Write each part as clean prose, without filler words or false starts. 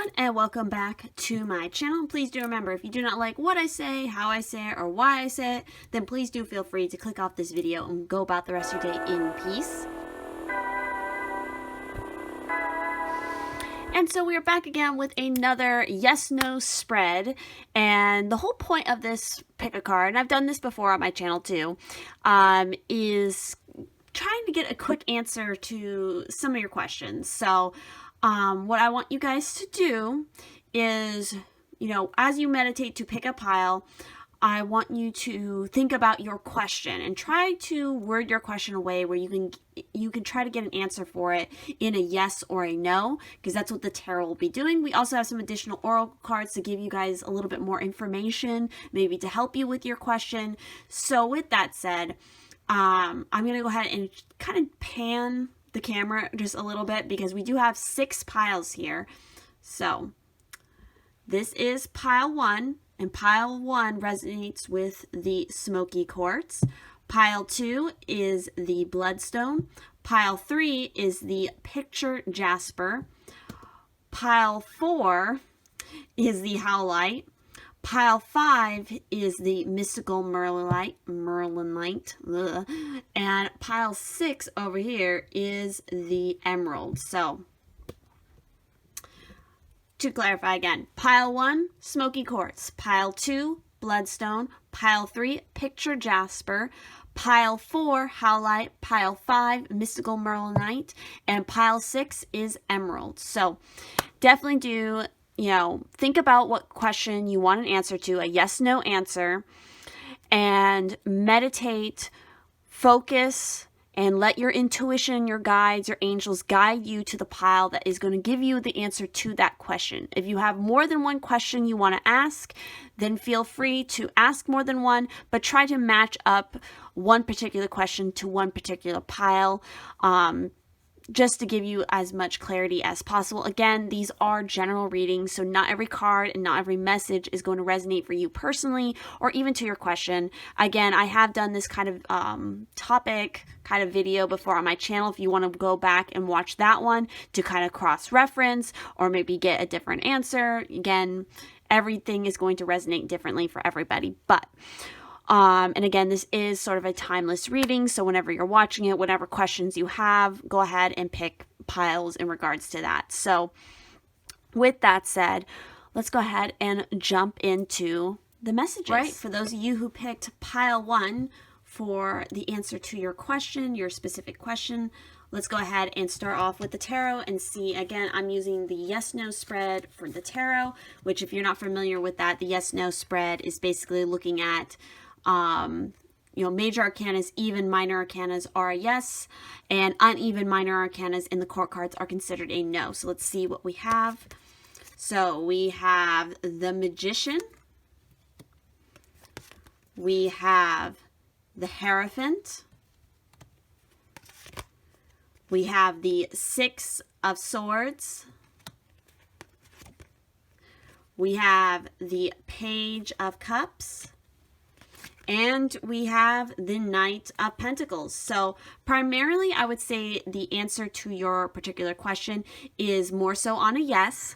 everyone, and welcome back to my channel. Please do remember, if you do not like what I say, how I say it, or why I say it, then please do feel free to click off this video and go about the rest of your day in peace. And so we are back again with another yes-no spread, and the whole point of this pick a card, and I've done this before on my channel too, is trying to get a quick answer to some of your questions. So what I want you guys to do is, as you meditate to pick a pile, I want you to think about your question and try to word your question a way where you can try to get an answer for it in a yes or a no, because that's what the tarot will be doing. We also have some additional oracle cards to give you guys a little bit more information, maybe to help you with your question. So with that said, I'm going to go ahead and kind of pan the camera just a little bit because we do have 6 piles here. So this is pile 1, and pile 1 resonates with the smoky quartz. Pile 2 is the bloodstone. Pile 3 is the picture jasper. Pile 4 is the howlite. Pile 5 is the mystical merlinite, and pile 6 over here is the emerald. So, to clarify again, pile 1, smoky quartz, pile 2, bloodstone, pile 3, picture jasper, pile 4, howlite, pile 5, mystical merlinite, and pile 6 is emerald. So, definitely do think about what question you want an answer to, a yes-no answer, and meditate, focus, and let your intuition, your guides, your angels guide you to the pile that is going to give you the answer to that question. If you have more than one question you want to ask, then feel free to ask more than one, but try to match up one particular question to one particular pile, just to give you as much clarity as possible. Again, these are general readings, so not every card and not every message is going to resonate for you personally or even to your question. Again, I have done this kind of topic kind of video before on my channel if you want to go back and watch that one to kind of cross-reference or maybe get a different answer. Again, everything is going to resonate differently for everybody, but and again, this is sort of a timeless reading, so whenever you're watching it, whatever questions you have, go ahead and pick piles in regards to that. So with that said, let's go ahead and jump into the messages. Right, for those of you who picked pile 1 for the answer to your question, your specific question, let's go ahead and start off with the tarot and see. Again, I'm using the yes-no spread for the tarot, which if you're not familiar with that, the yes-no spread is basically looking at major arcanas, even minor arcanas are a yes, and uneven minor arcanas in the court cards are considered a no. So let's see what we have. So we have the Magician, we have the Hierophant, we have the 6 of Swords, we have the Page of Cups, and we have the Knight of Pentacles. So primarily, I would say the answer to your particular question is more so on a yes.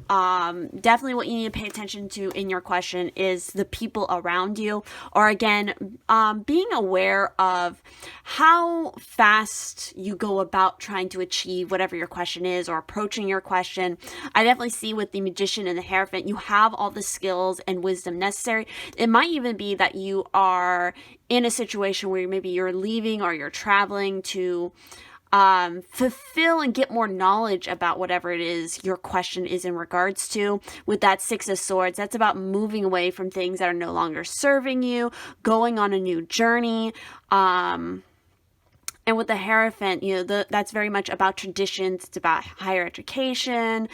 Definitely what you need to pay attention to in your question is the people around you, or again, being aware of how fast you go about trying to achieve whatever your question is or approaching your question. I definitely see with the Magician and the Hierophant, you have all the skills and wisdom necessary. It might even be that you are in a situation where maybe you're leaving or you're traveling to fulfill and get more knowledge about whatever it is your question is in regards to. With that 6 of Swords, that's about moving away from things that are no longer serving you, going on a new journey. And with the Hierophant, that's very much about traditions. It's about higher education,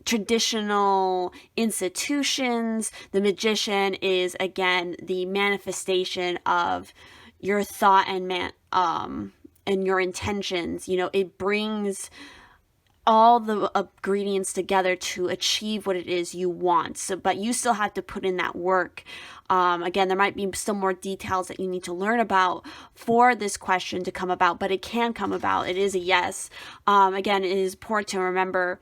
traditional institutions. The Magician is, again, the manifestation of your thought and your intentions. It brings all the ingredients together to achieve what it is you want. So, but you still have to put in that work. Again, there might be still more details that you need to learn about for this question to come about, but it can come about. It is a yes. Again, it is important to remember,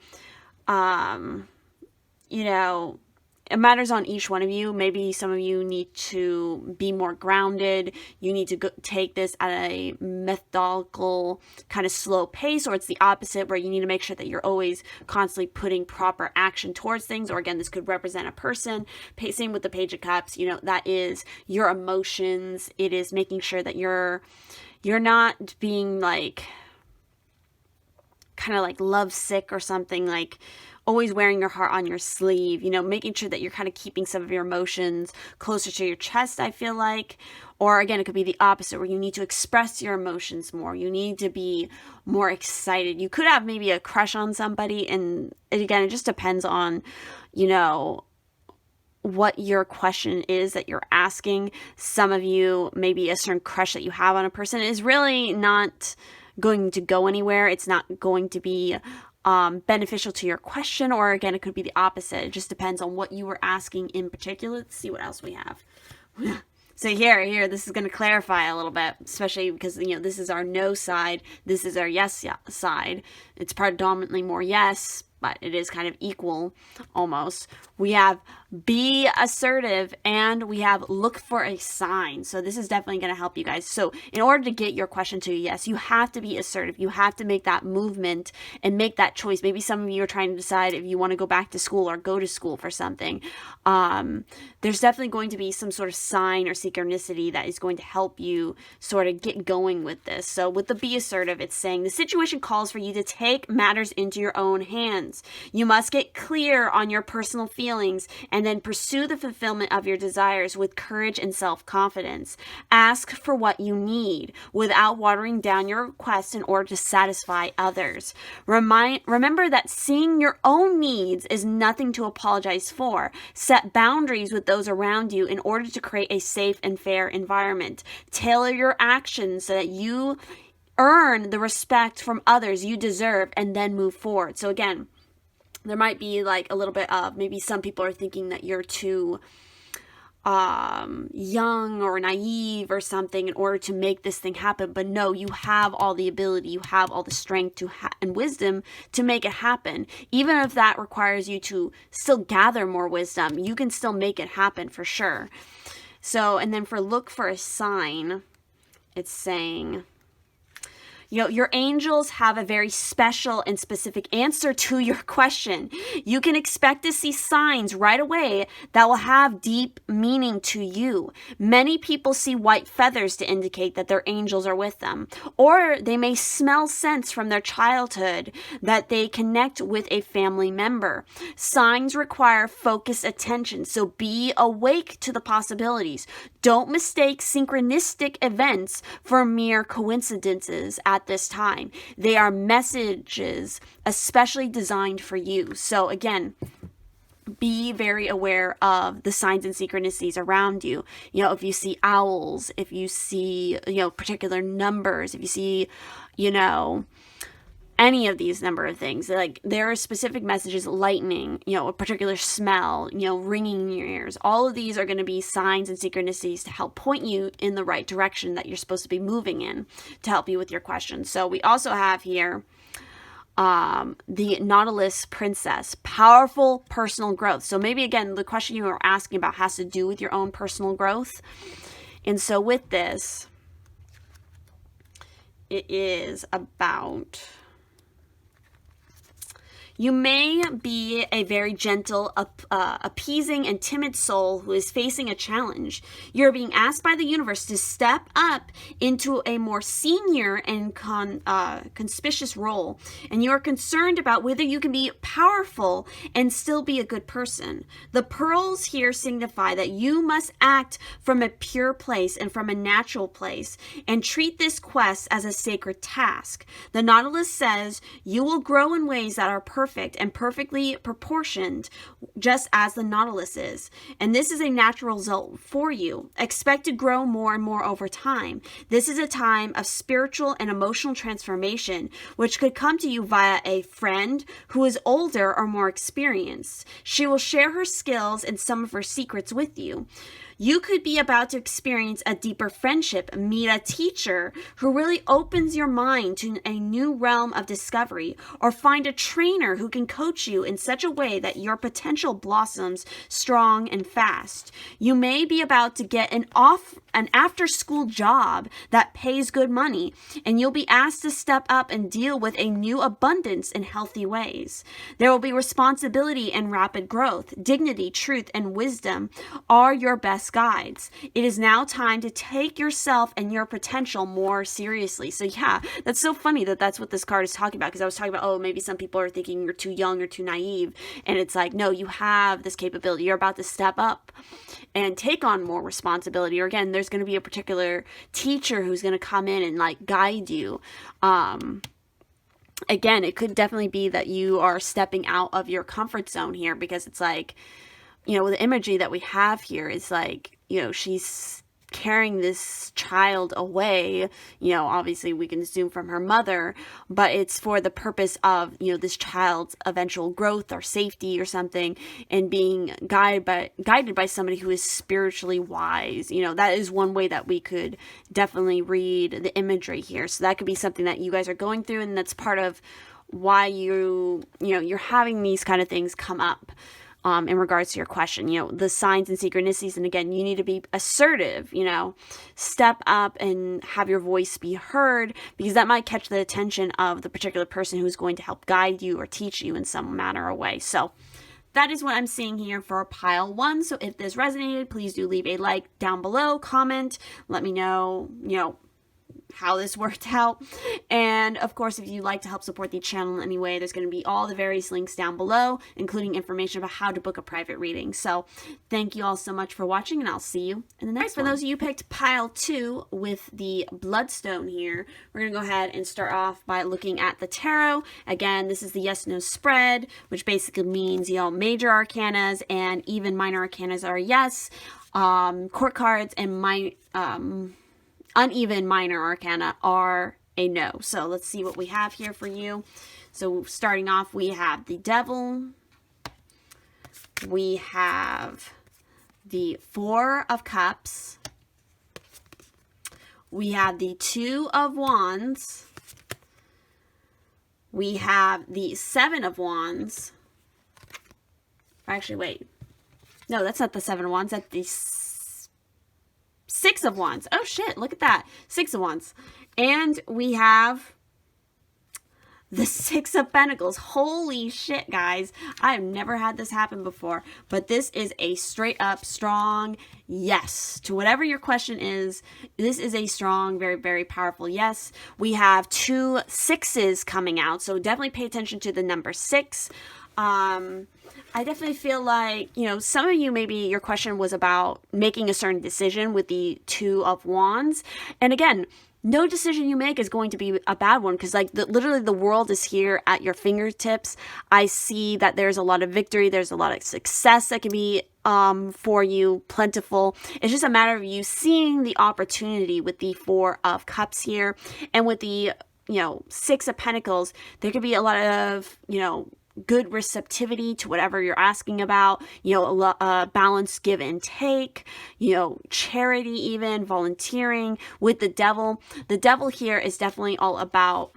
it matters on each one of you. Maybe some of you need to be more grounded. You need to take this at a methodical, kind of slow pace, or it's the opposite, where you need to make sure that you're always constantly putting proper action towards things. Or again, this could represent a person. Same with the Page of Cups. That is your emotions. It is making sure that you're not being kind of lovesick or something, always wearing your heart on your sleeve, making sure that you're kind of keeping some of your emotions closer to your chest, I feel like. Or again, it could be the opposite, where you need to express your emotions more. You need to be more excited. You could have maybe a crush on somebody, and again, it just depends on, what your question is that you're asking. Some of you, maybe a certain crush that you have on a person is really not going to go anywhere. It's not going to be beneficial to your question, or again, it could be the opposite. It just depends on what you were asking in particular. Let's see what else we have. So here, this is going to clarify a little bit, especially because, this is our no side. This is our yes side. It's predominantly more yes, but it is kind of equal almost. We have be assertive, and we have look for a sign. So this is definitely going to help you guys. So in order to get your question to a yes, you have to be assertive. You have to make that movement and make that choice. Maybe some of you are trying to decide if you want to go back to school or go to school for something. There's definitely going to be some sort of sign or synchronicity that is going to help you sort of get going with this. So with the be assertive, it's saying the situation calls for you to take matters into your own hands. You must get clear on your personal feelings and then pursue the fulfillment of your desires with courage and self-confidence. Ask for what you need without watering down your requests in order to satisfy others. Remember that seeing your own needs is nothing to apologize for. Set boundaries with those around you in order to create a safe and fair environment. Tailor your actions so that you earn the respect from others you deserve, and then move forward. So again, there might be a little bit of, maybe some people are thinking that you're too young or naive or something in order to make this thing happen. But no, you have all the ability, you have all the strength and wisdom to make it happen. Even if that requires you to still gather more wisdom, you can still make it happen for sure. So, and then for look for a sign, it's saying, your angels have a very special and specific answer to your question. You can expect to see signs right away that will have deep meaning to you. Many people see white feathers to indicate that their angels are with them, or they may smell scents from their childhood that they connect with a family member. Signs require focused attention, so be awake to the possibilities. Don't mistake synchronistic events for mere coincidences at this time. They are messages especially designed for you. So again, be very aware of the signs and synchronicities around you. If you see owls, if you see, particular numbers, if you see, any of these number of things, there are specific messages, lightning, a particular smell, ringing in your ears. All of these are going to be signs and synchronicities to help point you in the right direction that you're supposed to be moving in to help you with your questions. So we also have here the Nautilus Princess, powerful personal growth. So maybe again, the question you were asking about has to do with your own personal growth. And so with this, it is about, you may be a very gentle, appeasing, and timid soul who is facing a challenge. You're being asked by the universe to step up into a more senior and conspicuous role, and you are concerned about whether you can be powerful and still be a good person. The pearls here signify that you must act from a pure place and from a natural place, and treat this quest as a sacred task. The Nautilus says you will grow in ways that are perfect perfect and perfectly proportioned, just as the nautilus is. And this is a natural result for you. Expect to grow more and more over time. This is a time of spiritual and emotional transformation, which could come to you via a friend who is older or more experienced. She will share her skills and some of her secrets with you. You could be about to experience a deeper friendship, meet a teacher who really opens your mind to a new realm of discovery, or find a trainer who can coach you in such a way that your potential blossoms strong and fast. You may be about to get an after-school job that pays good money, and you'll be asked to step up and deal with a new abundance in healthy ways. There will be responsibility and rapid growth. Dignity, truth, and wisdom are your best guides. It is now time to take yourself and your potential more seriously. So yeah, that's so funny that that's what this card is talking about, because I was talking about, oh, maybe some people are thinking you're too young or too naive, and it's like, no, you have this capability. You're about to step up and take on more responsibility. Or again, there's going to be a particular teacher who's going to come in and like guide you. Again, it could definitely be that you are stepping out of your comfort zone here, because it's like, you know, the imagery that we have here is like, you know, she's carrying this child away. You know, obviously we can assume from her mother, but it's for the purpose of, you know, this child's eventual growth or safety or something, and being guided by somebody who is spiritually wise. You know, that is one way that we could definitely read the imagery here. So that could be something that you guys are going through, and that's part of why you're having these kind of things come up. In regards to your question, you know, the signs and synchronicities. And again, you need to be assertive, you know, step up and have your voice be heard, because that might catch the attention of the particular person who's going to help guide you or teach you in some manner or way. So that is what I'm seeing here for pile 1. So if this resonated, please do leave a like down below, comment, let me know, you know, how this worked out. And of course, if you'd like to help support the channel in any way, there's going to be all the various links down below, including information about how to book a private reading. So thank you all so much for watching, and I'll see you in the next one. For those of you who picked pile 2 with the bloodstone here, we're going to go ahead and start off by looking at the tarot. Again, this is the yes/no spread, which basically means, you know, major arcanas and even minor arcanas are yes. Court cards and uneven minor arcana are a no. So let's see what we have here for you. So starting off, we have the Devil. We have the Four of Cups. We have the Two of Wands. We have the Seven of Wands. Actually, wait. No, that's not the Seven of Wands. That's the Six of Wands. Oh shit, look at that. Six of Wands. And we have the Six of Pentacles. Holy shit, guys. I've never had this happen before. But this is a straight up strong yes. To whatever your question is, this is a strong, very, very powerful yes. We have 2 sixes coming out. So definitely pay attention to the number 6. I definitely feel like, you know, some of you, maybe your question was about making a certain decision with the Two of Wands. And again, no decision you make is going to be a bad one, because like literally the world is here at your fingertips. I see that there's a lot of victory. There's a lot of success that can be for you, plentiful. It's just a matter of you seeing the opportunity with the Four of Cups here. And with the, you know, Six of Pentacles, there could be a lot of, you know, good receptivity to whatever you're asking about, you know, balanced give and take, you know, charity, even volunteering. With the devil here is definitely all about,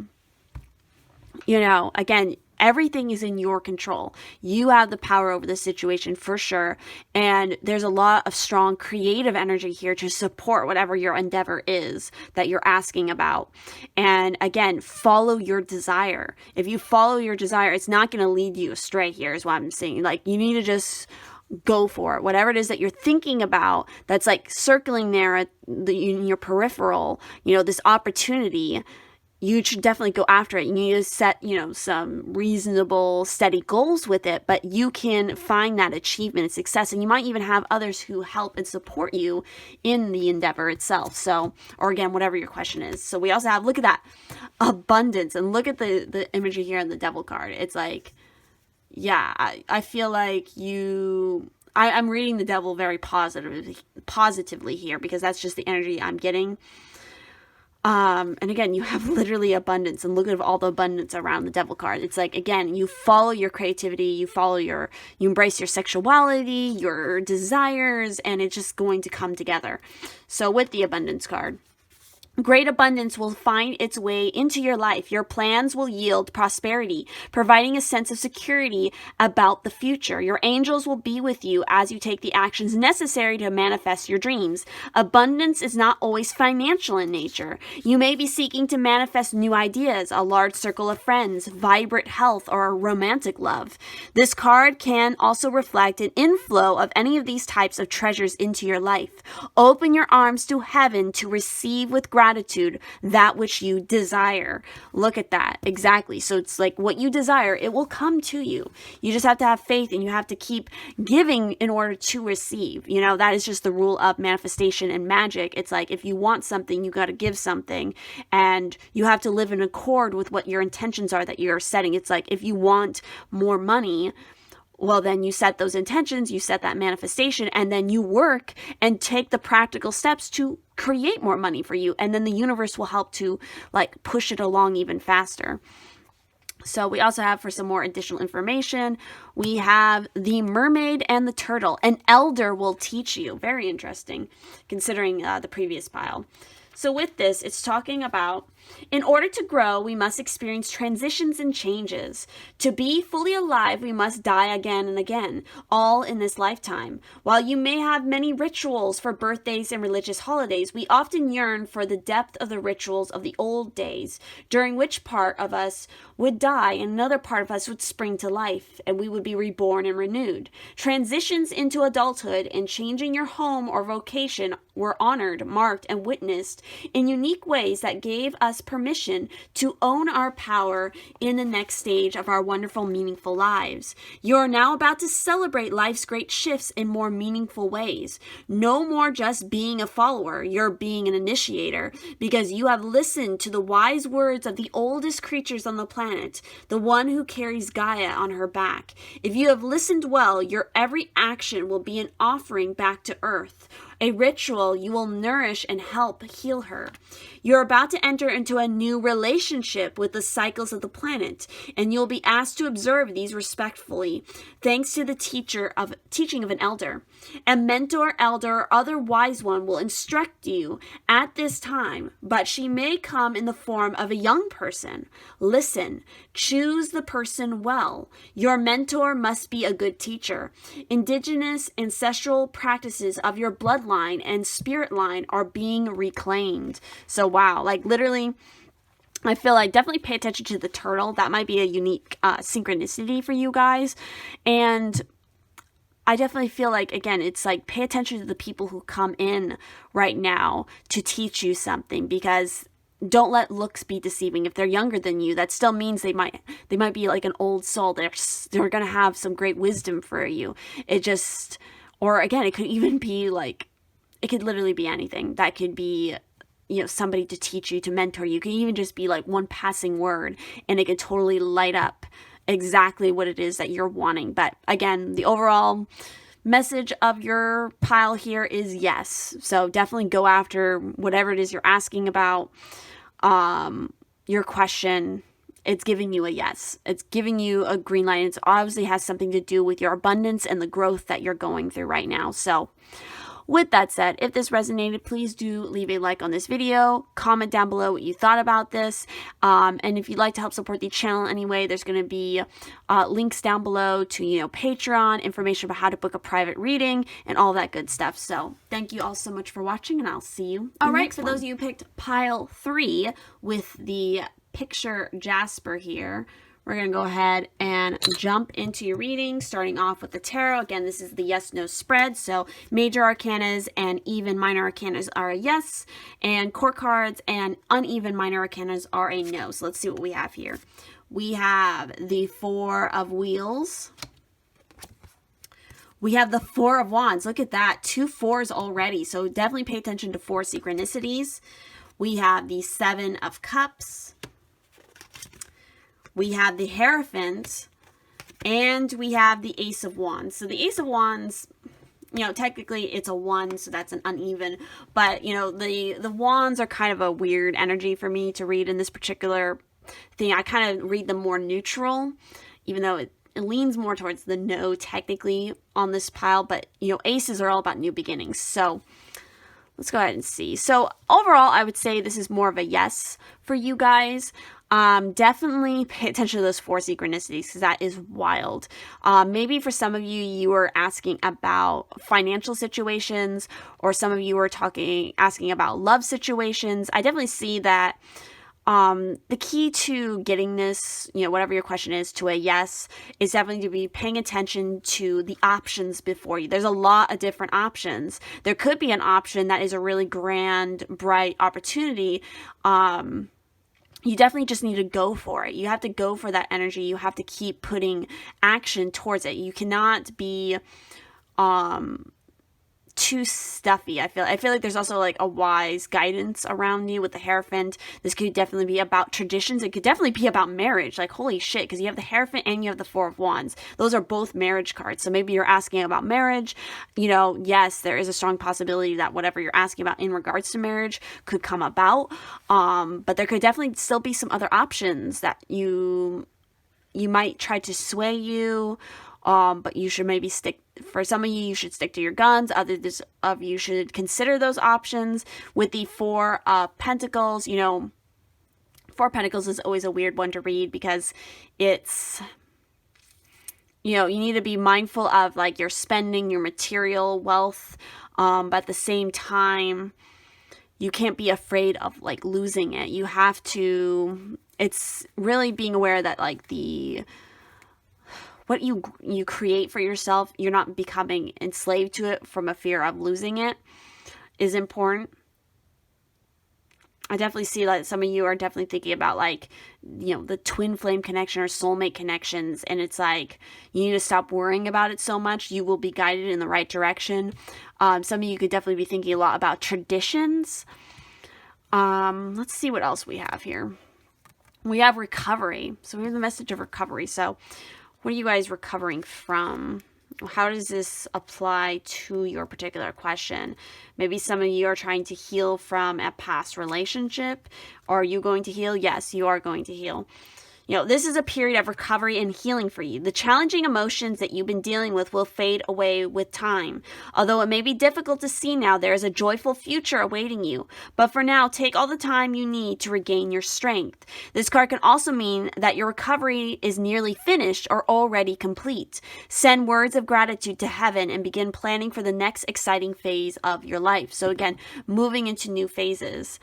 you know, again, everything is in your control. You have the power over the situation for sure. And there's a lot of strong creative energy here to support whatever your endeavor is that you're asking about. And again, follow your desire. If you follow your desire, it's not going to lead you astray here, is what I'm saying. Like, you need to just go for it. Whatever it is that you're thinking about, that's like circling there in your peripheral, you know, this opportunity, you should definitely go after it. You need to set, you know, some reasonable, steady goals with it, but you can find that achievement and success. And you might even have others who help and support you in the endeavor itself. So, or again, whatever your question is. So we also have, look at that, abundance. And look at the imagery here on the Devil card. It's like, yeah, I feel like I'm reading the devil very positively here, because that's just the energy I'm getting. And again, you have literally abundance, and look at all the abundance around the devil card. It's like, again, you follow your creativity, you embrace your sexuality, your desires, and it's just going to come together. So with the abundance card, great abundance will find its way into your life. Your plans will yield prosperity, providing a sense of security about the future. Your angels will be with you as you take the actions necessary to manifest your dreams. Abundance is not always financial in nature. You may be seeking to manifest new ideas, a large circle of friends, vibrant health, or a romantic love. This card can also reflect an inflow of any of these types of treasures into your life. Open your arms to heaven to receive with gratitude that which you desire. Look at that. Exactly. So it's like what you desire, it will come to you. You just have to have faith, and you have to keep giving in order to receive. You know, that is just the rule of manifestation and magic. It's like, if you want something, you got to give something, and you have to live in accord with what your intentions are that you're setting. It's like, if you want more money, well, then you set those intentions, you set that manifestation, and then you work and take the practical steps to create more money for you. And then the universe will help to like push it along even faster. So we also have, for some more additional information, we have the mermaid and the turtle. An elder will teach you. Very interesting, considering the previous pile. So with this, it's talking about, in order to grow, we must experience transitions and changes. To be fully alive, we must die again and again, all in this lifetime. While you may have many rituals for birthdays and religious holidays, we often yearn for the depth of the rituals of the old days, during which part of us would die and another part of us would spring to life, and we would be reborn and renewed. Transitions into adulthood and changing your home or vocation were honored, marked, and witnessed in unique ways that gave us permission to own our power in the next stage of our wonderful, meaningful lives. You are now about to celebrate life's great shifts in more meaningful ways. No more just being a follower, you're being an initiator, because you have listened to the wise words of the oldest creatures on the planet, the one who carries Gaia on her back. If you have listened well, your every action will be an offering back to Earth, a ritual you will nourish and help heal her. You're about to enter into a new relationship with the cycles of the planet, and you'll be asked to observe these respectfully, thanks to the teaching of an elder. A mentor, elder, or other wise one will instruct you at this time, but she may come in the form of a young person. Listen, choose the person well. Your mentor must be a good teacher. Indigenous ancestral practices of your bloodline and spirit line are being reclaimed. So wow, like literally, I feel like definitely pay attention to the turtle. That might be a unique synchronicity for you guys. And I definitely feel like, again, it's like pay attention to the people who come in right now to teach you something, because don't let looks be deceiving. If they're younger than you, that still means they might be like an old soul. They're going to have some great wisdom for you. It just, or again, it could even be like, it could literally be anything. That could be, you know, somebody to teach you, to mentor you. It could even just be like one passing word, and it could totally light up exactly what it is that you're wanting. But again, the overall message of your pile here is yes. So definitely go after whatever it is you're asking about. Your question, it's giving you a yes. It's giving you a green light. It obviously has something to do with your abundance and the growth that you're going through right now. So with that said, if this resonated, please do leave a like on this video, comment down below what you thought about this, and if you'd like to help support the channel anyway, there's going to be links down below to, you know, Patreon, information about how to book a private reading, and all that good stuff. So thank you all so much for watching, and I'll see you. All right, for those of you who picked pile 3 with the picture Jasper here, we're going to go ahead and jump into your reading, starting off with the tarot. Again, this is the yes-no spread, so major arcanas and even minor arcanas are a yes, and court cards and uneven minor arcanas are a no. So let's see what we have here. We have the Four of Wheels. We have the Four of Wands. Look at that. 2 4s already, so definitely pay attention to 4 synchronicities. We have the Seven of Cups. We have the Hierophant, And we have the Ace of Wands. So the Ace of Wands, you know, technically it's a 1, so that's an uneven. But, you know, the wands are kind of a weird energy for me to read in this particular thing. I kind of read them more neutral, even though it leans more towards the no technically on this pile. But, you know, aces are all about new beginnings. So let's go ahead and see. So overall, I would say this is more of a yes for you guys. Definitely pay attention to those 4 synchronicities because that is wild. Maybe for some of you, you were asking about financial situations, or some of you were asking about love situations. I definitely see that the key to getting this, you know, whatever your question is, to a yes, is definitely to be paying attention to the options before you. There's a lot of different options. There could be an option that is a really grand, bright opportunity. You definitely just need to go for it. You have to go for that energy. You have to keep putting action towards it. You cannot be too stuffy. I feel like there's also like a wise guidance around you with the Hierophant. This could definitely be about traditions. It could definitely be about marriage. Like, holy shit, because you have the Hierophant and you have the 4 of Wands. Those are both marriage cards. So maybe you're asking about marriage. You know, yes, there is a strong possibility that whatever you're asking about in regards to marriage could come about. But there could definitely still be some other options that you might try to sway you. But you should maybe for some of you should stick to your guns. Others of you should consider those options. With the 4 of Pentacles, you know, 4 of Pentacles is always a weird one to read because it's, you know, you need to be mindful of like your spending, your material wealth. But at the same time, you can't be afraid of like losing it. You have to, it's really being aware that like what you create for yourself, you're not becoming enslaved to it from a fear of losing it, is important. I definitely see that some of you are definitely thinking about like, you know, the twin flame connection or soulmate connections. And it's like, you need to stop worrying about it so much. You will be guided in the right direction. Some of you could definitely be thinking a lot about traditions. Let's see what else we have here. We have recovery. So we have the message of recovery. So what are you guys recovering from? How does this apply to your particular question? Maybe some of you are trying to heal from a past relationship. Are you going to heal? Yes, you are going to heal. You know, this is a period of recovery and healing for you. The challenging emotions that you've been dealing with will fade away with time. Although it may be difficult to see now, there is a joyful future awaiting you. But for now, take all the time you need to regain your strength. This card can also mean that your recovery is nearly finished or already complete. Send words of gratitude to heaven and begin planning for the next exciting phase of your life. So again, moving into new phases.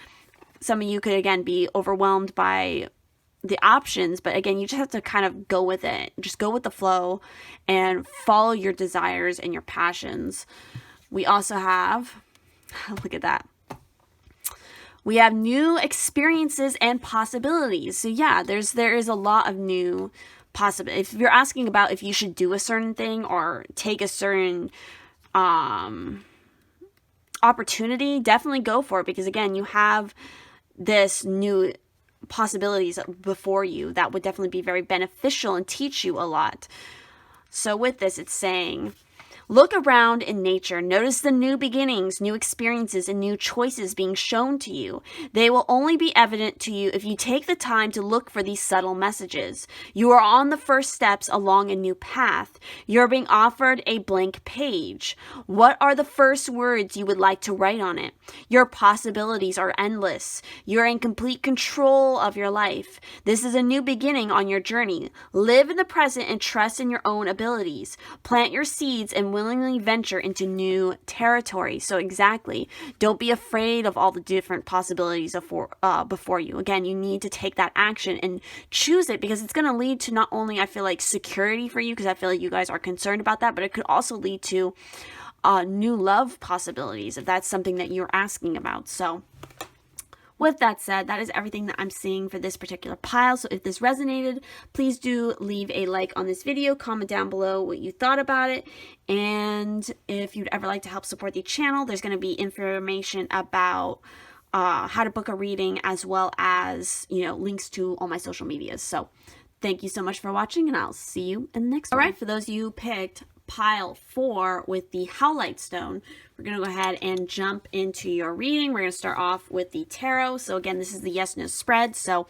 Some of you could, again, be overwhelmed by the options, but again, you just have to kind of go with it. Just go with the flow and follow your desires and your passions. We also have, look at that. We have new experiences and possibilities. So yeah, there is a lot of new possibilities. If you're asking about if you should do a certain thing or take a certain opportunity, definitely go for it, because again, you have this new possibilities before you that would definitely be very beneficial and teach you a lot. So with this, it's saying, look around in nature. Notice the new beginnings, new experiences, and new choices being shown to you. They will only be evident to you if you take the time to look for these subtle messages. You are on the first steps along a new path. You're being offered a blank page. What are the first words you would like to write on it? Your possibilities are endless. You're in complete control of your life. This is a new beginning on your journey. Live in the present and trust in your own abilities. Plant your seeds and willingly venture into new territory. So exactly, don't be afraid of all the different possibilities before you. Again, you need to take that action and choose it, because it's going to lead to not only, I feel like, security for you, because I feel like you guys are concerned about that, but it could also lead to new love possibilities if that's something that you're asking about. So with that said, that is everything that I'm seeing for this particular pile. So if this resonated, please do leave a like on this video, comment down below what you thought about it. And if you'd ever like to help support the channel, there's going to be information about how to book a reading, as well as, you know, links to all my social medias. So thank you so much for watching, and I'll see you in the next one. All right, for those of you who picked pile 4 with the Howlite Stone, we're going to go ahead and jump into your reading. We're going to start off with the Tarot. So again, this is the yes-no spread. So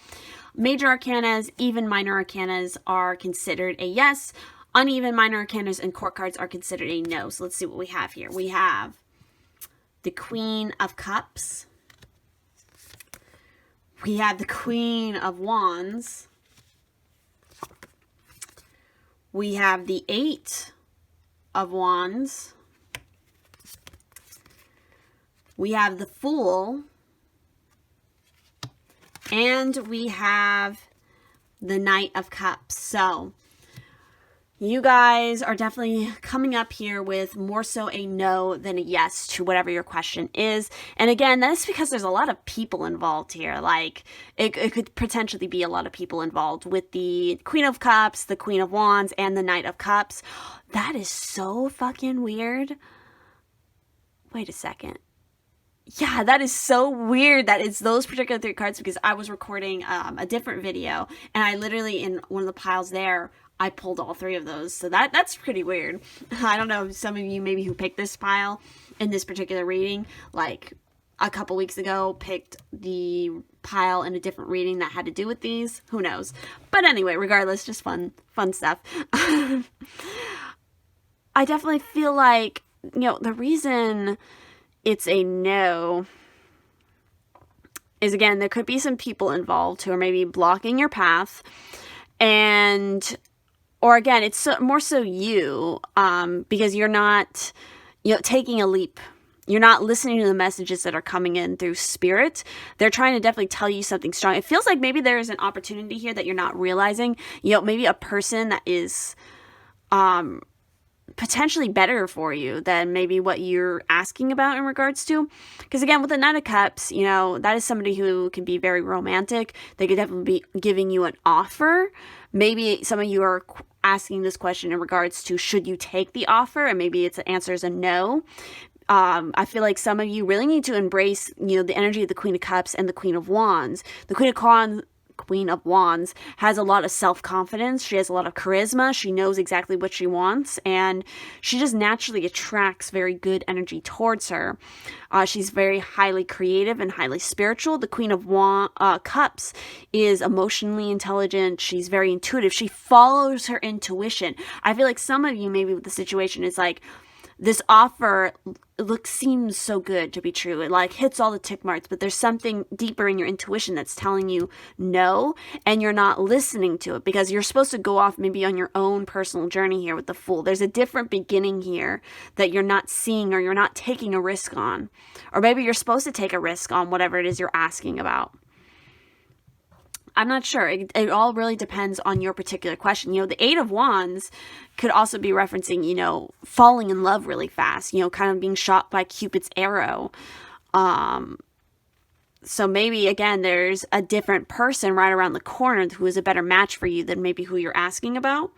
major arcanas, even minor arcanas are considered a yes. Uneven minor arcanas and court cards are considered a no. So let's see what we have here. We have the Queen of Cups. We have the Queen of Wands. We have the 8 of Wands. We have the Fool. And we have the Knight of Cups. So you guys are definitely coming up here with more so a no than a yes to whatever your question is. And again, that's because there's a lot of people involved here. Like, it could potentially be a lot of people involved with the Queen of Cups, the Queen of Wands, and the Knight of Cups. That is so fucking weird. Wait a second. Yeah, that is so weird that it's those particular 3 cards, because I was recording a different video, and I literally, in one of the piles there, I pulled all 3 of those. So that's pretty weird. I don't know, some of you maybe who picked this pile in this particular reading, like a couple weeks ago, picked the pile in a different reading that had to do with these. Who knows? But anyway, regardless, just fun stuff. I definitely feel like, you know, the reason it's a no is, again, there could be some people involved who are maybe blocking your path, or again, it's more so you, because you're not, you know, taking a leap. You're not listening to the messages that are coming in through spirit. They're trying to definitely tell you something strong. It feels like maybe there's an opportunity here that you're not realizing. You know, maybe a person that is potentially better for you than maybe what you're asking about in regards to. Because again, with the Knight of Cups, you know, that is somebody who can be very romantic. They could definitely be giving you an offer. Maybe some of you are asking this question in regards to, should you take the offer? And maybe its answer is a no. I feel like some of you really need to embrace, you know, the energy of the Queen of Cups and the Queen of Wands. The Queen of Wands has a lot of self-confidence. She has a lot of charisma. She knows exactly what she wants, and she just naturally attracts very good energy towards her. She's very highly creative and highly spiritual. The Queen of Cups is emotionally intelligent. She's very intuitive. She follows her intuition. I feel like some of you, maybe with the situation, is like, this offer seems so good to be true. It like hits all the tick marks, but there's something deeper in your intuition that's telling you no, and you're not listening to it, because you're supposed to go off maybe on your own personal journey here with the Fool. There's a different beginning here that you're not seeing, or you're not taking a risk on. Or maybe you're supposed to take a risk on whatever it is you're asking about. I'm not sure. It all really depends on your particular question. You know, the 8 of Wands could also be referencing, you know, falling in love really fast, you know, kind of being shot by Cupid's arrow. So maybe, again, there's a different person right around the corner who is a better match for you than maybe who you're asking about.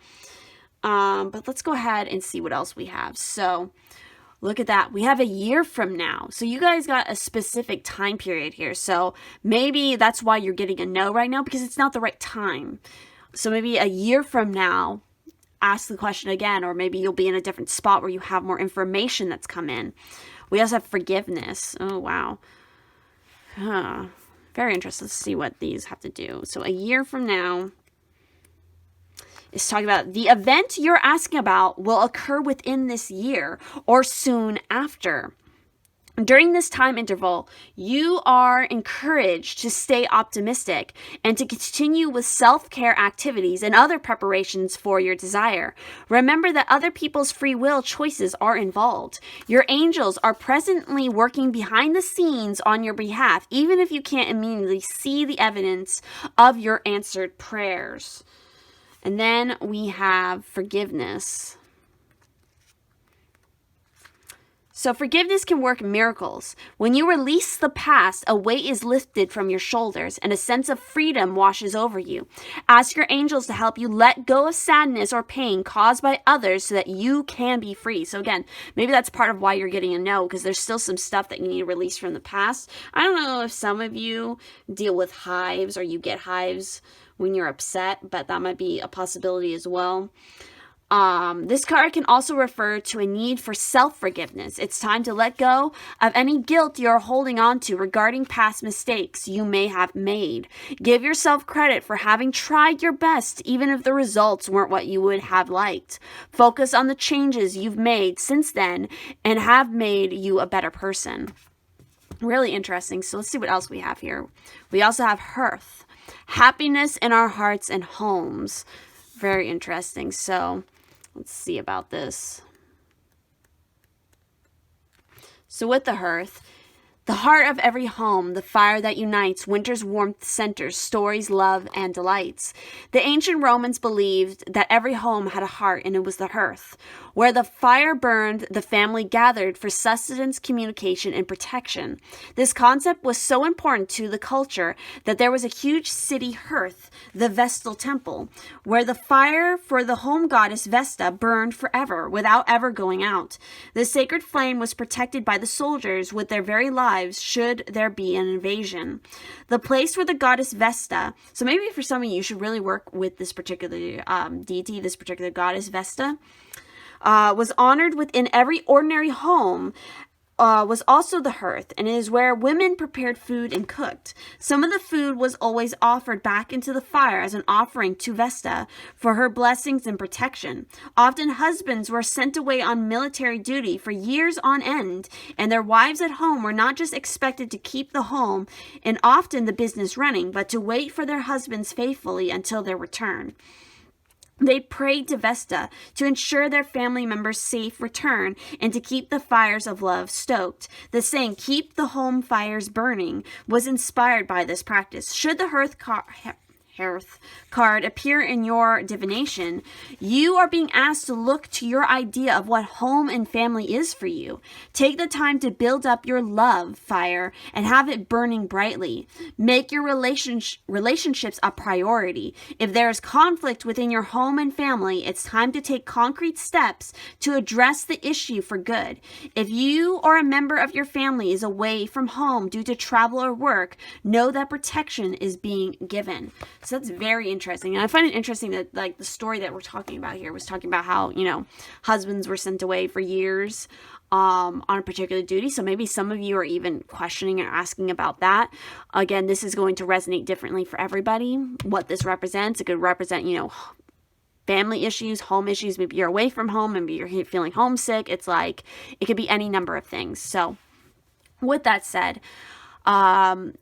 But let's go ahead and see what else we have. So look at that. We have a year from now. So you guys got a specific time period here. So maybe that's why you're getting a no right now, because it's not the right time. So maybe a year from now, ask the question again, or maybe you'll be in a different spot where you have more information that's come in. We also have forgiveness. Oh, wow. Very interested to see what these have to do. So a year from now is talking about the event you're asking about will occur within this year or soon after. During this time interval, you are encouraged to stay optimistic and to continue with self-care activities and other preparations for your desire. Remember that other people's free will choices are involved. Your angels are presently working behind the scenes on your behalf, even if you can't immediately see the evidence of your answered prayers. And then we have forgiveness. So forgiveness can work miracles. When you release the past, a weight is lifted from your shoulders and a sense of freedom washes over you. Ask your angels to help you let go of sadness or pain caused by others so that you can be free. So again, maybe that's part of why you're getting a no, because there's still some stuff that you need to release from the past. I don't know if some of you deal with hives or you get hives when you're upset, but that might be a possibility as well. This card can also refer to a need for self-forgiveness. It's time to let go of any guilt you're holding on to regarding past mistakes you may have made. Give yourself credit for having tried your best, even if the results weren't what you would have liked. Focus on the changes you've made since then and have made you a better person. Really interesting. So let's see what else we have here. We also have hearth. Happiness in our hearts and homes. Very interesting. So let's see about this. So with the hearth, the heart of every home, the fire that unites, winter's warmth centers, stories, love, and delights. The ancient Romans believed that every home had a heart, and it was the hearth. Where the fire burned, the family gathered for sustenance, communication, and protection. This concept was so important to the culture that there was a huge city hearth, the Vestal Temple, where the fire for the home goddess Vesta burned forever without ever going out. The sacred flame was protected by the soldiers with their very lives should there be an invasion. The place where the goddess Vesta, so maybe for some of you, you should really work with this particular deity, this particular goddess Vesta, was honored within every ordinary home, was also the hearth, and it is where women prepared food and cooked. Some of the food was always offered back into the fire as an offering to Vesta for her blessings and protection. Often husbands were sent away on military duty for years on end, and their wives at home were not just expected to keep the home and often the business running, but to wait for their husbands faithfully until their return. They prayed to Vesta to ensure their family members' safe return and to keep the fires of love stoked. The saying, "keep the home fires burning," was inspired by this practice. Should the hearth card appear in your divination, you are being asked to look to your idea of what home and family is for you. Take the time to build up your love fire and have it burning brightly. Make your relationships a priority. If there is conflict within your home and family, it's time to take concrete steps to address the issue for good. If you or a member of your family is away from home due to travel or work, know that protection is being given. So that's very interesting. And I find it interesting that, like, the story that we're talking about here was talking about how, you know, husbands were sent away for years on a particular duty. So maybe some of you are even questioning or asking about that. Again, this is going to resonate differently for everybody. What this represents, it could represent, you know, family issues, home issues. Maybe you're away from home, maybe you're feeling homesick. It's like, it could be any number of things. So with that said,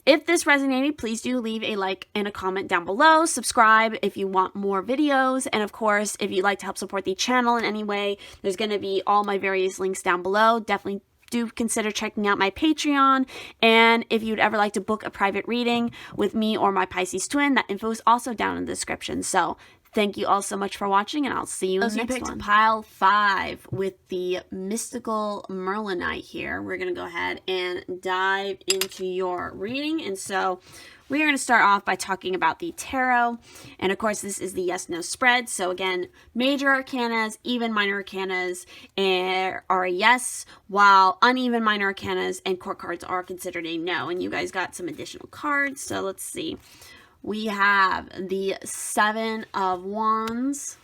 if this resonated, please do leave a like and a comment down below. Subscribe if you want more videos. And of course, if you'd like to help support the channel in any way, there's going to be all my various links down below. Definitely do consider checking out my Patreon. And if you'd ever like to book a private reading with me or my Pisces twin, that info is also down in the description. So thank you all so much for watching, and I'll see you in the next one. Pile 5 with the Mystical Merlinite here. We're going to go ahead and dive into your reading. And so we are going to start off by talking about the tarot. And of course, this is the yes-no spread. So again, major arcanas, even minor arcanas are a yes, while uneven minor arcanas and court cards are considered a no. And you guys got some additional cards. So let's see. We have the 7 of Wands.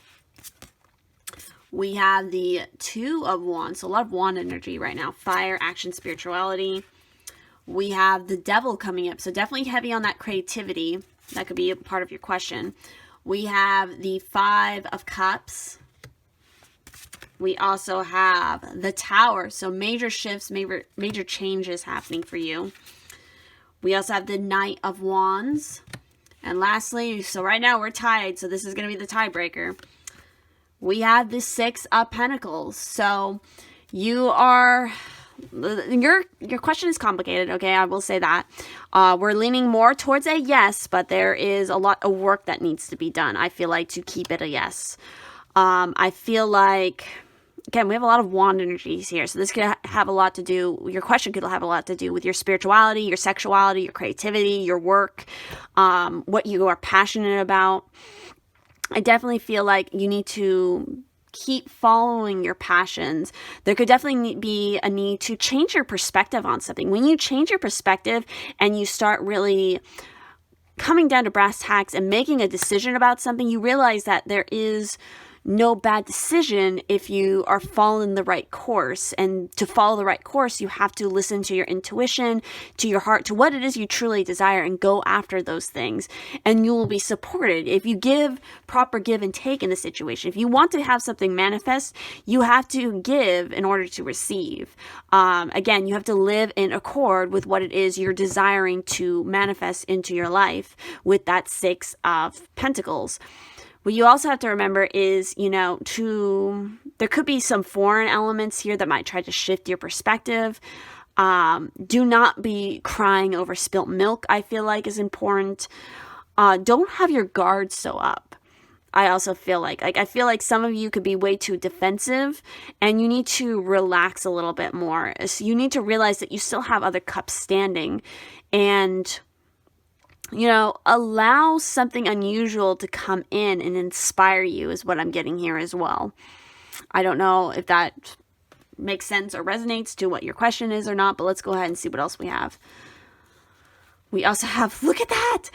We have the 2 of Wands. So a lot of wand energy right now. Fire, action, spirituality. We have the Devil coming up. So definitely heavy on that creativity. That could be a part of your question. We have the 5 of Cups. We also have the Tower. So major shifts, major changes happening for you. We also have the Knight of Wands. And lastly, so right now we're tied, so this is going to be the tiebreaker. We have the 6 of Pentacles. So you are, your question is complicated, okay? I will say that. We're leaning more towards a yes, but there is a lot of work that needs to be done, I feel like, to keep it a yes. I feel like, again, we have a lot of wand energies here. So this could have a lot to do, your question could have a lot to do with your spirituality, your sexuality, your creativity, your work, what you are passionate about. I definitely feel like you need to keep following your passions. There could definitely be a need to change your perspective on something. When you change your perspective and you start really coming down to brass tacks and making a decision about something, you realize that there is no bad decision if you are following the right course. And to follow the right course, you have to listen to your intuition, to your heart, to what it is you truly desire, and go after those things. And you will be supported. If you give proper give and take in the situation, if you want to have something manifest, you have to give in order to receive. Again, you have to live in accord with what it is you're desiring to manifest into your life with that Six of Pentacles. What you also have to remember is, there could be some foreign elements here that might try to shift your perspective. Do not be crying over spilt milk, I feel like is important. Don't have your guard so up. I also feel like I feel like some of you could be way too defensive, and you need to relax a little bit more. So you need to realize that you still have other cups standing, and allow something unusual to come in and inspire you is what I'm getting here as well. I don't know if that makes sense or resonates to what your question is or not, but let's go ahead and see what else we have. We also have, look at that.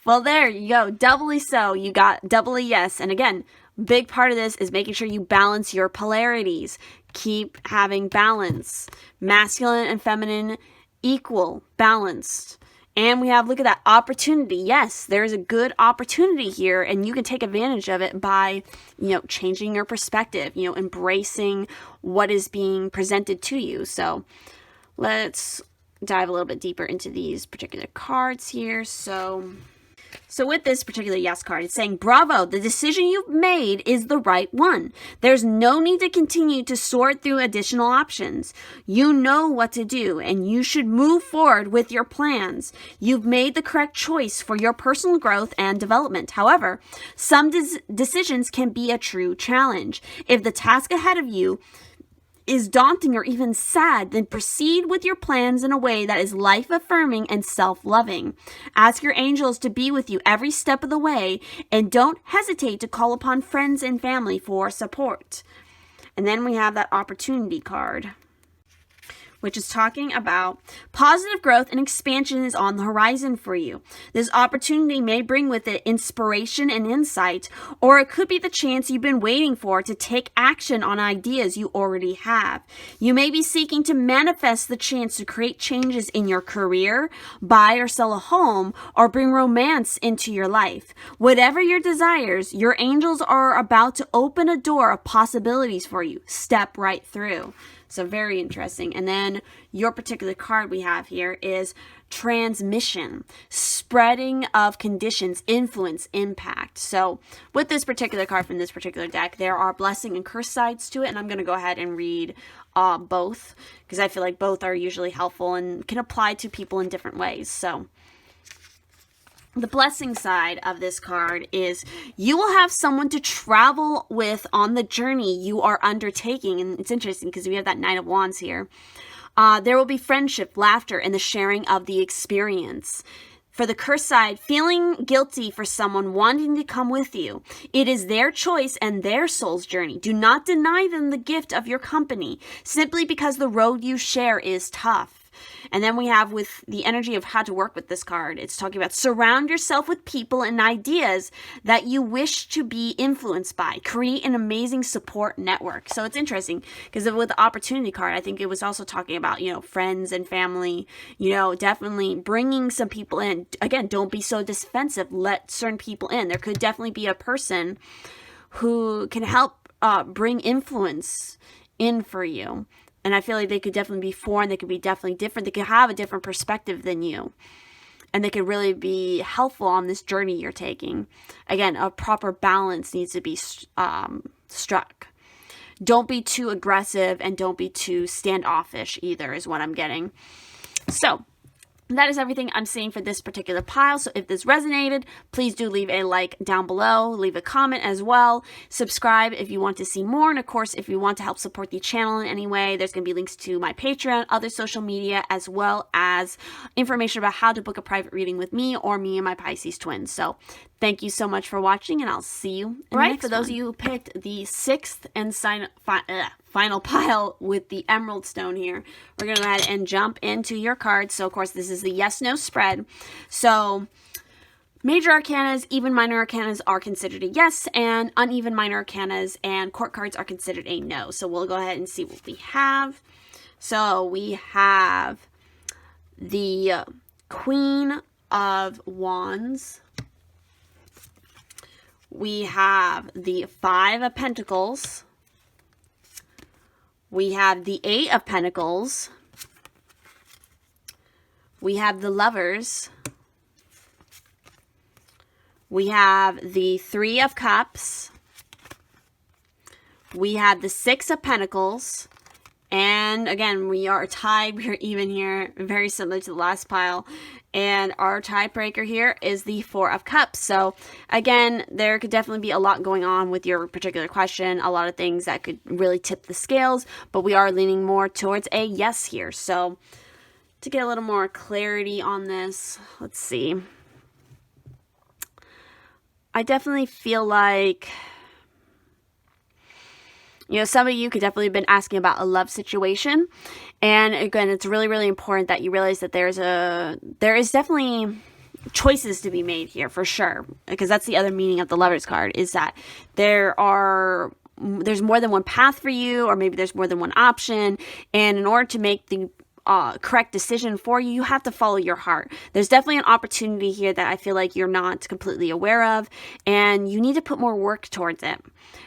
Well, there you go. Doubly so. You got doubly yes. And again, big part of this is making sure you balance your polarities. Keep having balance. Masculine and feminine equal, balanced. And we have, look at that, opportunity. Yes, there's a good opportunity here, and you can take advantage of it by, changing your perspective, embracing what is being presented to you. So let's dive a little bit deeper into these particular cards here. So with this particular yes card, it's saying, bravo, the decision you've made is the right one. There's no need to continue to sort through additional options. You know what to do, and you should move forward with your plans. You've made the correct choice for your personal growth and development. However, some decisions can be a true challenge. If the task ahead of you is daunting or even sad, then proceed with your plans in a way that is life-affirming and self-loving. Ask your angels to be with you every step of the way, and don't hesitate to call upon friends and family for support. And then we have that opportunity card, which is talking about positive growth and expansion is on the horizon for you. This opportunity may bring with it inspiration and insight, or it could be the chance you've been waiting for to take action on ideas you already have. You may be seeking to manifest the chance to create changes in your career, buy or sell a home, or bring romance into your life. Whatever your desires, your angels are about to open a door of possibilities for you. Step right through. So very interesting. And then your particular card we have here is transmission, spreading of conditions, influence, impact. So with this particular card from this particular deck, there are blessing and curse sides to it. And I'm going to go ahead and read both, because I feel like both are usually helpful and can apply to people in different ways. So the blessing side of this card is you will have someone to travel with on the journey you are undertaking. And it's interesting because we have that Knight of Wands here. There will be friendship, laughter, and the sharing of the experience. For the curse side, feeling guilty for someone wanting to come with you. It is their choice and their soul's journey. Do not deny them the gift of your company simply because the road you share is tough. And then we have with the energy of how to work with this card, it's talking about surround yourself with people and ideas that you wish to be influenced by. Create an amazing support network. So it's interesting because with the opportunity card, I think it was also talking about, friends and family, definitely bringing some people in. Again, don't be so defensive. Let certain people in. There could definitely be a person who can help bring influence in for you. And I feel like they could definitely be foreign. They could be definitely different. They could have a different perspective than you. And they could really be helpful on this journey you're taking. Again, a proper balance needs to be struck. Don't be too aggressive and don't be too standoffish either is what I'm getting. So that is everything I'm seeing for this particular pile. So if this resonated, please do leave a like down below. Leave a comment as well. Subscribe if you want to see more. And of course, if you want to help support the channel in any way, there's going to be links to my Patreon, other social media, as well as information about how to book a private reading with me or me and my Pisces twins. So thank you so much for watching, and I'll see you in the next one. For those of you who picked the sixth and final pile with the emerald stone here, we're going to go ahead and jump into your cards. So, of course, this is the yes-no spread. So, Major arcanas, even minor arcanas are considered a yes, and uneven minor arcanas and court cards are considered a no. So we'll go ahead and see what we have. So we have the Queen of Wands. We have the Five of Pentacles. We have the Eight of Pentacles. We have the Lovers. We have the Three of Cups. We have the Six of Pentacles. And again, we are tied. We're even here, very similar to the last pile. And our tiebreaker here is the Four of Cups. So again, there could definitely be a lot going on with your particular question. A lot of things that could really tip the scales. But we are leaning more towards a yes here. So to get a little more clarity on this, let's see. I definitely feel like, you know, some of you could definitely have been asking about a love situation. And again, it's really, really important that you realize that there is definitely choices to be made here for sure. Because that's the other meaning of the Lovers card, is that there's more than one path for you, or maybe there's more than one option. And in order to make the correct decision for you, you have to follow your heart. There's definitely an opportunity here that I feel like you're not completely aware of, and you need to put more work towards it.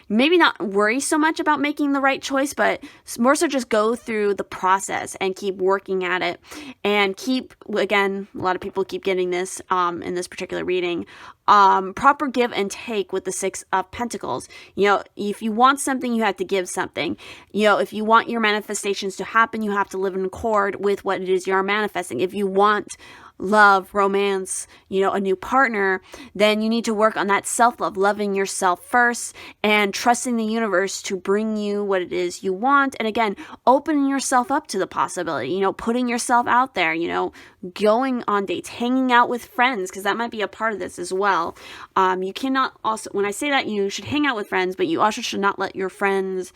Maybe not worry so much about making the right choice, but more so just go through the process and keep working at it, and keep, again, a lot of people keep getting this in this particular reading, proper give and take with the Six of Pentacles. You know, if you want something, you have to give something. You know, if you want your manifestations to happen, you have to live in accord with what it is you're manifesting. If you want love, romance, you know, a new partner, then you need to work on that self-love, loving yourself first, and trusting the universe to bring you what it is you want. And again, opening yourself up to the possibility, you know, putting yourself out there, you know, going on dates, hanging out with friends, because that might be a part of this as well. You cannot also, when I say that, you should hang out with friends, but you also should not let your friends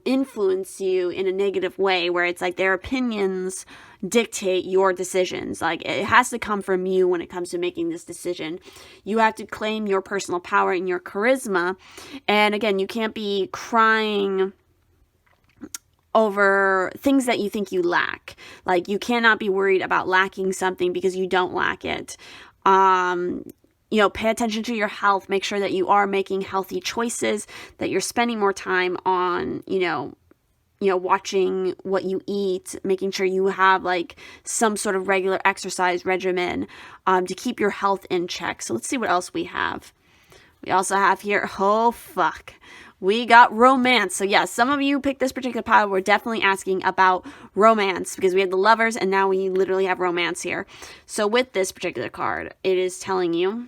influence you in a negative way, where it's like their opinions dictate your decisions. Like, it has to come from you when it comes to making this decision. You have to claim your personal power and your charisma. And again, you can't be crying over things that you think you lack. Like, you cannot be worried about lacking something because you don't lack it. You know, pay attention to your health. Make sure that you are making healthy choices, that you're spending more time on, you know, watching what you eat, making sure you have like some sort of regular exercise regimen to keep your health in check. So let's see what else we have. We also have here, oh fuck, we got romance. So yeah, some of you picked this particular pile. We're definitely asking about romance, because we had the Lovers and now we literally have romance here. So with this particular card, it is telling you,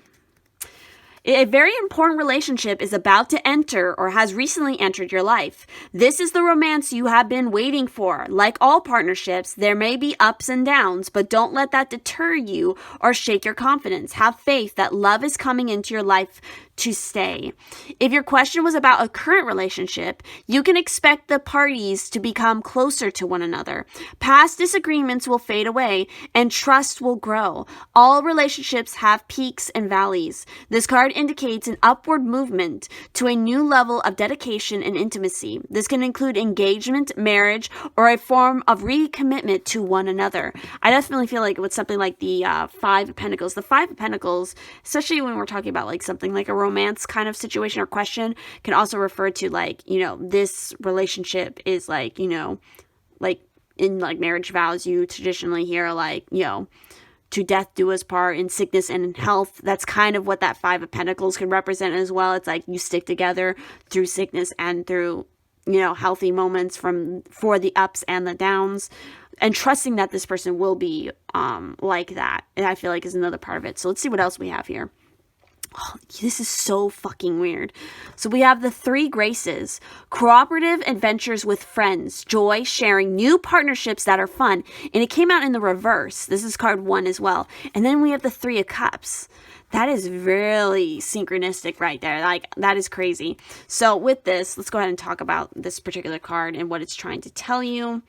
a very important relationship is about to enter or has recently entered your life. This is the romance you have been waiting for. Like all partnerships, there may be ups and downs, but don't let that deter you or shake your confidence. Have faith that love is coming into your life to stay. If your question was about a current relationship, you can expect the parties to become closer to one another. Past disagreements will fade away and trust will grow. All relationships have peaks and valleys. This card indicates an upward movement to a new level of dedication and intimacy. This can include engagement, marriage, or a form of recommitment to one another. I definitely feel like with something like the Five of Pentacles, the Five of Pentacles, especially when we're talking about like something like a romance kind of situation or question, can also refer to like, you know, this relationship is like, you know, like in like marriage vows, you traditionally hear like, you know, to death do us part, in sickness and in health. That's kind of what that Five of Pentacles can represent as well. It's like you stick together through sickness and through, you know, healthy moments for the ups and the downs, and trusting that this person will be like that. And I feel like is another part of it. So let's see what else we have here. Oh, this is so fucking weird. So we have the Three Graces, cooperative adventures with friends, joy, sharing, new partnerships that are fun. And it came out in the reverse. This is card 1 as well. And then we have the Three of Cups. That is really synchronistic right there. Like, that is crazy. So with this, let's go ahead and talk about this particular card and what it's trying to tell you.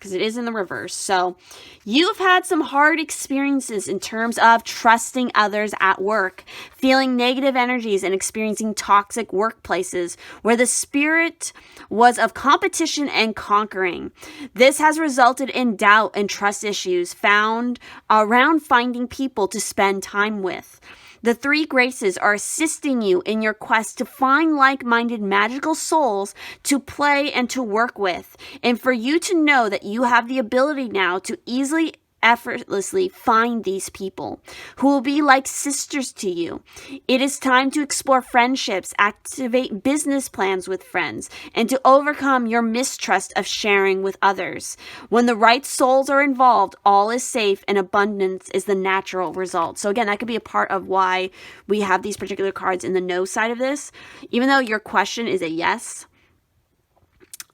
because it is in the reverse. So you've had some hard experiences in terms of trusting others at work, feeling negative energies and experiencing toxic workplaces where the spirit was of competition and conquering. This has resulted in doubt and trust issues found around finding people to spend time with. The three graces are assisting you in your quest to find like-minded magical souls to play and to work with, and for you to know that you have the ability now to easily, effortlessly find these people who will be like sisters to you. It is time to explore friendships, activate business plans with friends, and to overcome your mistrust of sharing with others. When the right souls are involved, all is safe and abundance is the natural result. So again, that could be a part of why we have these particular cards in the no side of this. Even though your question is a yes,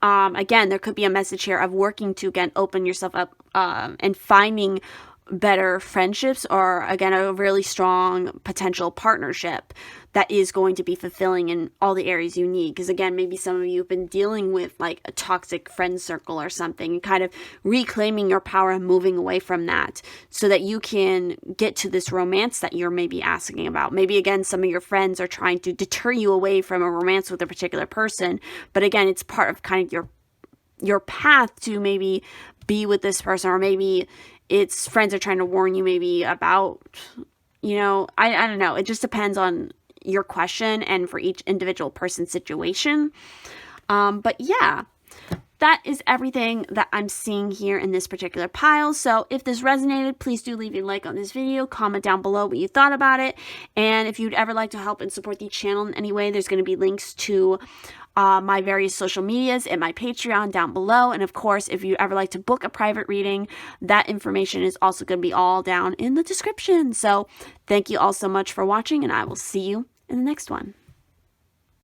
again, there could be a message here of working to, again, open yourself up and finding better friendships, or, again, a really strong potential partnership that is going to be fulfilling in all the areas you need. Because, again, maybe some of you have been dealing with like a toxic friend circle or something, and kind of reclaiming your power and moving away from that so that you can get to this romance that you're maybe asking about. Maybe, again, some of your friends are trying to deter you away from a romance with a particular person. But, again, it's part of kind of your path to maybe be with this person, or maybe it's friends are trying to warn you maybe about, I don't know. It just depends on your question and for each individual person's situation. But yeah, that is everything that I'm seeing here in this particular pile. So if this resonated, please do leave a like on this video, comment down below what you thought about it. And if you'd ever like to help and support the channel in any way, there's going to be links to my various social medias and my Patreon down below. And of course, if you ever like to book a private reading, that information is also going to be all down in the description. So thank you all so much for watching, and I will see you in the next one.